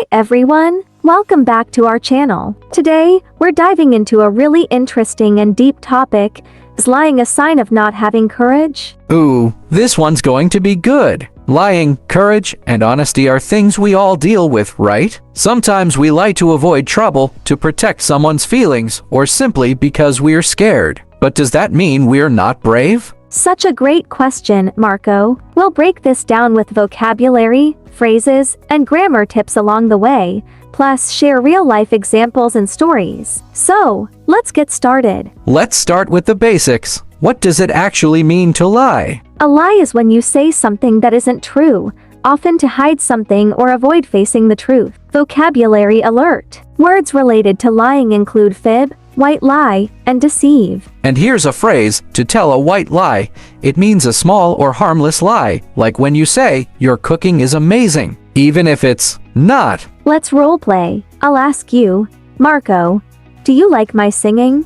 Hi everyone, welcome back to our channel. Today, we're diving into a really interesting and deep topic. Is lying a sign of not having courage? Ooh, this one's going to be good. Lying, courage, and honesty are things we all deal with, right? Sometimes we lie to avoid trouble, to protect someone's feelings, or simply because we're scared. But does that mean we're not brave? Such a great question, Marco. We'll break this down with vocabulary, phrases, and grammar tips along the way, plus share real-life examples and stories. So, let's get started. Let's start with the basics. What does it actually mean to lie? A lie is when you say something that isn't true, often to hide something or avoid facing the truth. Vocabulary alert. Words related to lying include fib, white lie, and deceive. And here's a phrase, to tell a white lie. It means a small or harmless lie, like when you say, your cooking is amazing, even if it's not. Let's roleplay. I'll ask you, Marco, do you like my singing?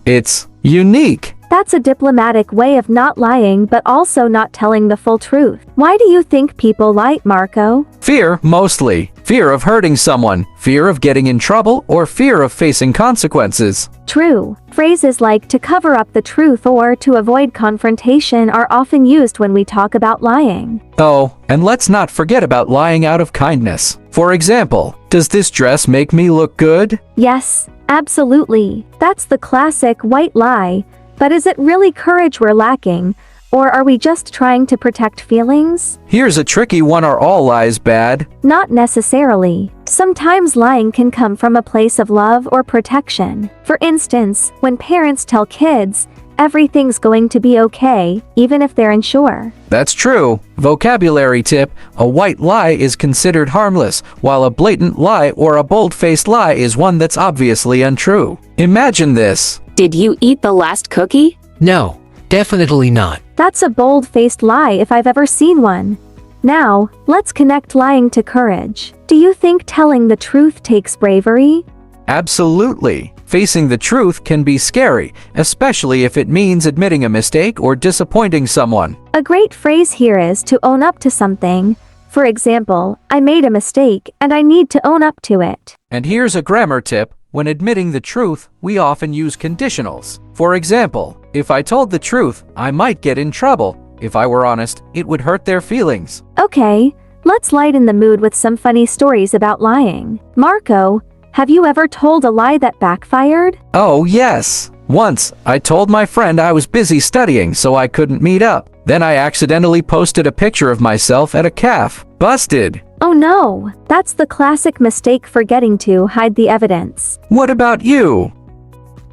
It's unique. That's a diplomatic way of not lying but also not telling the full truth. Why do you think people lie, Marco? Fear, mostly. Fear of hurting someone, fear of getting in trouble, or fear of facing consequences. True. Phrases like to cover up the truth or to avoid confrontation are often used when we talk about lying. Oh, and let's not forget about lying out of kindness. For example, does this dress make me look good? Yes, absolutely. That's the classic white lie. But is it really courage we're lacking, or are we just trying to protect feelings? Here's a tricky one. Are all lies bad? Not necessarily. Sometimes lying can come from a place of love or protection. For instance, when parents tell kids, everything's going to be okay, even if they're unsure. That's true. Vocabulary tip, a white lie is considered harmless, while a blatant lie or a bold-faced lie is one that's obviously untrue. Imagine this. Did you eat the last cookie? No, definitely not. That's a bold-faced lie if I've ever seen one. Now, let's connect lying to courage. Do you think telling the truth takes bravery? Absolutely. Facing the truth can be scary, especially if it means admitting a mistake or disappointing someone. A great phrase here is to own up to something. For example, I made a mistake and I need to own up to it. And here's a grammar tip. When admitting the truth, we often use conditionals. For example, if I told the truth, I might get in trouble. If I were honest, it would hurt their feelings. Okay, let's lighten the mood with some funny stories about lying. Marco, have you ever told a lie that backfired? Oh, yes. Once, I told my friend I was busy studying so I couldn't meet up. Then I accidentally posted a picture of myself at a cafe. Busted. Oh no, that's the classic mistake, forgetting to hide the evidence. What about you?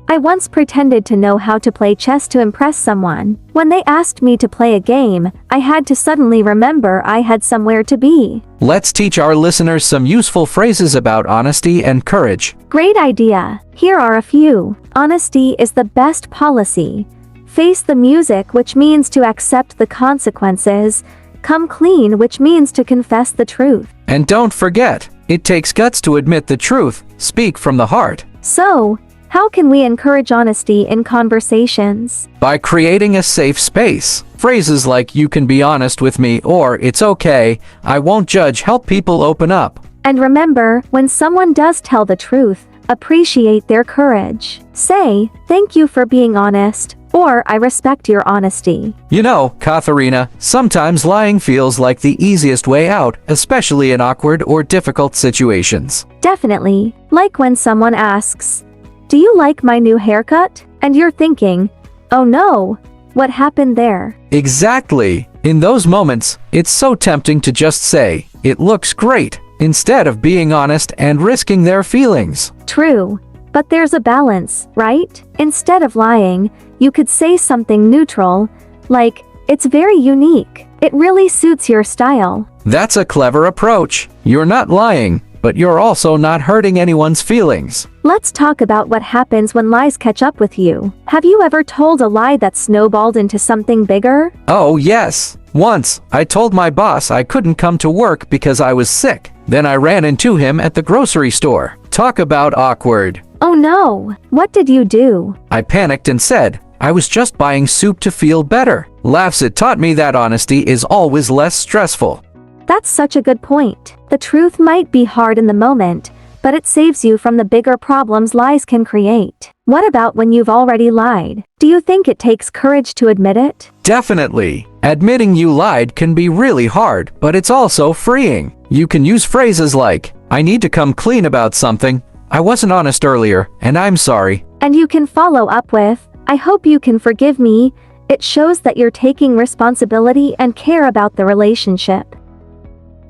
I once pretended to know how to play chess to impress someone. When they asked me to play a game, I had to suddenly remember I had somewhere to be. Let's teach our listeners some useful phrases about honesty and courage. Great idea. Here are a few. Honesty is the best policy. Face the music, which means to accept the consequences. Come clean, which means to confess the truth. And don't forget, it takes guts to admit the truth. Speak from the heart. So, how can we encourage honesty in conversations? By creating a safe space. Phrases like you can be honest with me or it's okay, I won't judge help people open up. And remember, when someone does tell the truth, appreciate their courage. Say, thank you for being honest, or I respect your honesty. You know, Katharina, sometimes lying feels like the easiest way out, especially in awkward or difficult situations. Definitely. Like when someone asks, do you like my new haircut? And you're thinking, oh no, what happened there? Exactly. In those moments, it's so tempting to just say, it looks great, instead of being honest and risking their feelings. True. But there's a balance, right? Instead of lying, you could say something neutral, like, it's very unique. It really suits your style. That's a clever approach. You're not lying, but you're also not hurting anyone's feelings. Let's talk about what happens when lies catch up with you. Have you ever told a lie that snowballed into something bigger? Oh, yes. Once, I told my boss I couldn't come to work because I was sick. Then I ran into him at the grocery store. Talk about awkward. Oh no, what did you do? I panicked and said, I was just buying soup to feel better. Laughs. It taught me that honesty is always less stressful. That's such a good point. The truth might be hard in the moment, but it saves you from the bigger problems lies can create. What about when you've already lied? Do you think it takes courage to admit it? Definitely. Admitting you lied can be really hard, but it's also freeing. You can use phrases like, I need to come clean about something, I wasn't honest earlier, and I'm sorry. And you can follow up with, I hope you can forgive me. It shows that you're taking responsibility and care about the relationship.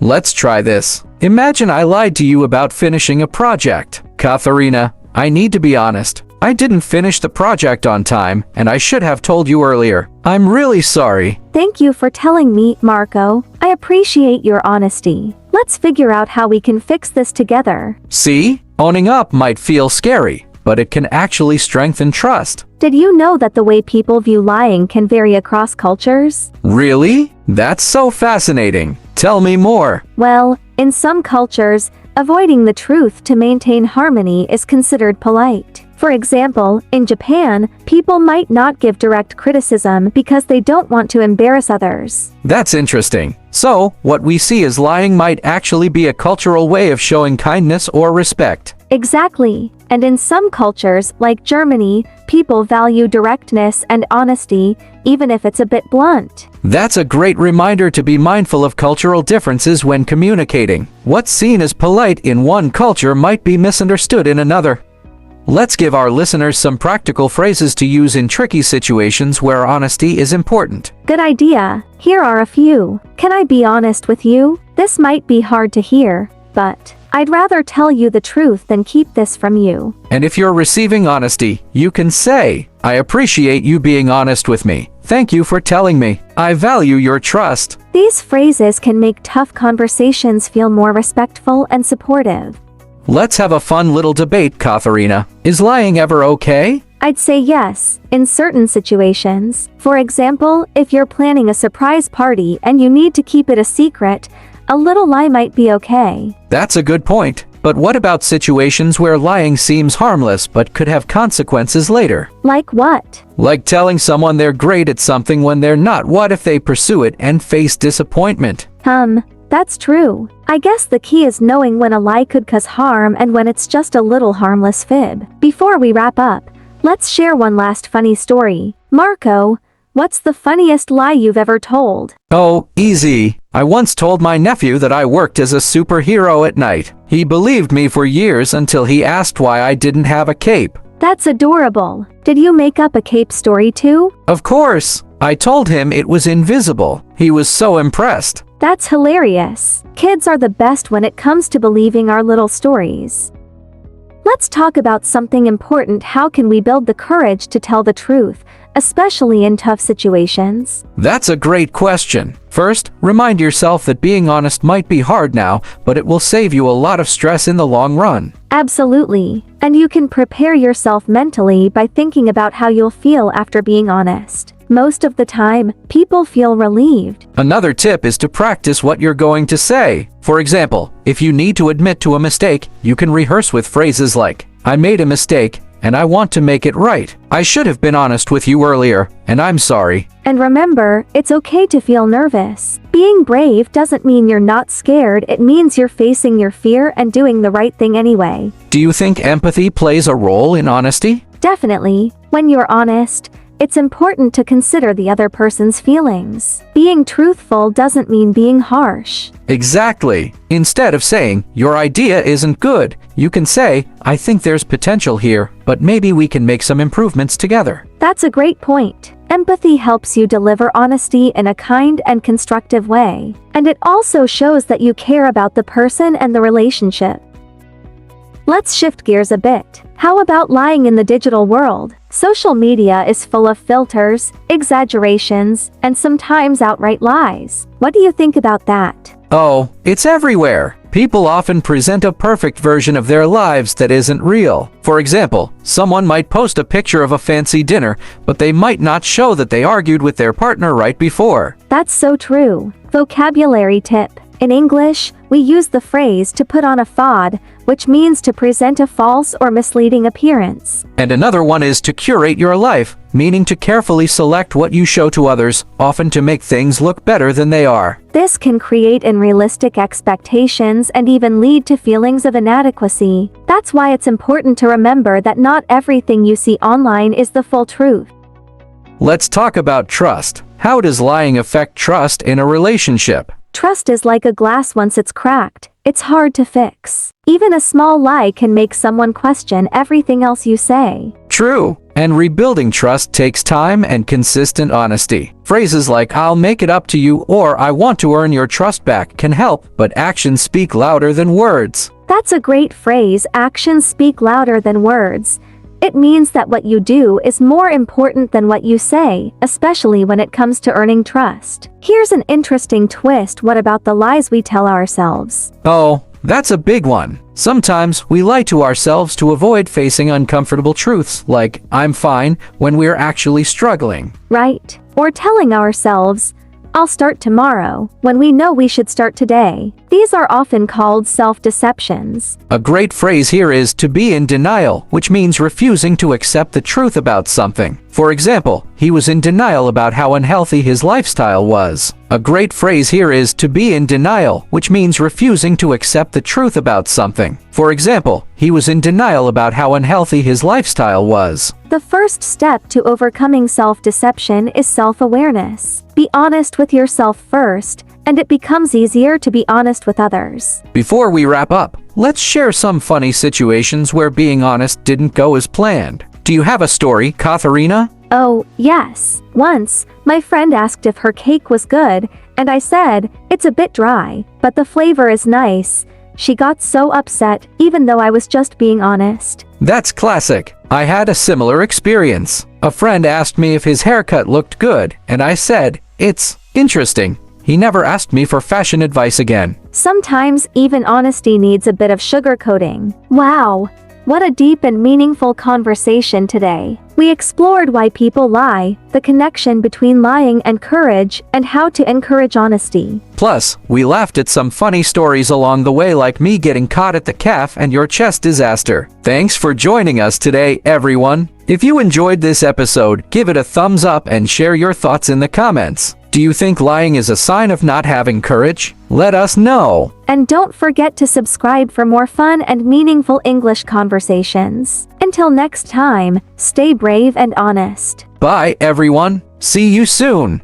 Let's try this. Imagine I lied to you about finishing a project. Katharina, I need to be honest. I didn't finish the project on time, and I should have told you earlier. I'm really sorry. Thank you for telling me, Marco. I appreciate your honesty. Let's figure out how we can fix this together. See? Owning up might feel scary, but it can actually strengthen trust. Did you know that the way people view lying can vary across cultures? Really? That's so fascinating. Tell me more. Well, in some cultures, avoiding the truth to maintain harmony is considered polite. For example, in Japan, people might not give direct criticism because they don't want to embarrass others. That's interesting. So, what we see as lying might actually be a cultural way of showing kindness or respect. Exactly. And in some cultures, like Germany, people value directness and honesty, even if it's a bit blunt. That's a great reminder to be mindful of cultural differences when communicating. What's seen as polite in one culture might be misunderstood in another. Let's give our listeners some practical phrases to use in tricky situations where honesty is important. Good idea. Here are a few. Can I be honest with you? This might be hard to hear, but I'd rather tell you the truth than keep this from you. And if you're receiving honesty, you can say, I appreciate you being honest with me. Thank you for telling me. I value your trust. These phrases can make tough conversations feel more respectful and supportive. Let's have a fun little debate, Katharina. Is lying ever okay? I'd say yes, in certain situations. For example, if you're planning a surprise party and you need to keep it a secret, a little lie might be okay. That's a good point. But what about situations where lying seems harmless but could have consequences later? Like what? Like telling someone they're great at something when they're not. What if they pursue it and face disappointment? That's true. I guess the key is knowing when a lie could cause harm and when it's just a little harmless fib. Before we wrap up, let's share one last funny story. Marco, what's the funniest lie you've ever told? Oh, easy. I once told my nephew that I worked as a superhero at night. He believed me for years until he asked why I didn't have a cape. That's adorable. Did you make up a cape story too? Of course. I told him it was invisible. He was so impressed. That's hilarious. Kids are the best when it comes to believing our little stories. Let's talk about something important. How can we build the courage to tell the truth, especially in tough situations? That's a great question. First, remind yourself that being honest might be hard now, but it will save you a lot of stress in the long run. Absolutely. And you can prepare yourself mentally by thinking about how you'll feel after being honest. Most of the time, people feel relieved. Another tip is to practice what you're going to say. For example, if you need to admit to a mistake, you can rehearse with phrases like, I made a mistake, and I want to make it right. I should have been honest with you earlier, and I'm sorry. And remember, it's okay to feel nervous. Being brave doesn't mean you're not scared, it means you're facing your fear and doing the right thing anyway. Do you think empathy plays a role in honesty? Definitely. When you're honest, it's important to consider the other person's feelings. Being truthful doesn't mean being harsh. Exactly. Instead of saying, your idea isn't good, you can say, I think there's potential here, but maybe we can make some improvements together. That's a great point. Empathy helps you deliver honesty in a kind and constructive way. And it also shows that you care about the person and the relationship. Let's shift gears a bit. How about lying in the digital world? Social media is full of filters, exaggerations, and sometimes outright lies. What do you think about that? Oh, it's everywhere. People often present a perfect version of their lives that isn't real. For example, someone might post a picture of a fancy dinner, but they might not show that they argued with their partner right before. That's so true. Vocabulary tip. In English, we use the phrase to put on a facade, which means to present a false or misleading appearance. And another one is to curate your life, meaning to carefully select what you show to others, often to make things look better than they are. This can create unrealistic expectations and even lead to feelings of inadequacy. That's why it's important to remember that not everything you see online is the full truth. Let's talk about trust. How does lying affect trust in a relationship? Trust is like a glass once it's cracked. It's hard to fix. Even a small lie can make someone question everything else you say. True. And rebuilding trust takes time and consistent honesty. Phrases like "I'll make it up to you" or "I want to earn your trust back" can help, but actions speak louder than words. That's a great phrase. Actions speak louder than words. It means that what you do is more important than what you say, especially when it comes to earning trust. Here's an interesting twist. What about the lies we tell ourselves? Oh, that's a big one. Sometimes we lie to ourselves to avoid facing uncomfortable truths, like "I'm fine," when we're actually struggling. Right? Or telling ourselves, "I'll start tomorrow," when we know we should start today. These are often called self-deceptions. A great phrase here is to be in denial, which means refusing to accept the truth about something. For example, he was in denial about how unhealthy his lifestyle was. A great phrase here is to be in denial, which means refusing to accept the truth about something. For example, he was in denial about how unhealthy his lifestyle was. The first step to overcoming self-deception is self-awareness. Be honest with yourself first, and it becomes easier to be honest with others. Before we wrap up, let's share some funny situations where being honest didn't go as planned. Do you have a story, Katharina? Oh, yes. Once, my friend asked if her cake was good, and I said, "It's a bit dry, but the flavor is nice." She got so upset, even though I was just being honest. That's classic. I had a similar experience. A friend asked me if his haircut looked good, and I said, "It's interesting." He never asked me for fashion advice again. Sometimes even honesty needs a bit of sugarcoating. Wow, what a deep and meaningful conversation today. We explored why people lie, the connection between lying and courage, and how to encourage honesty. Plus, we laughed at some funny stories along the way, like me getting caught at the calf and your chest disaster. Thanks for joining us today, everyone. If you enjoyed this episode, give it a thumbs up and share your thoughts in the comments. Do you think lying is a sign of not having courage? Let us know. And don't forget to subscribe for more fun and meaningful English conversations. Until next time, stay brave and honest. Bye, everyone. See you soon.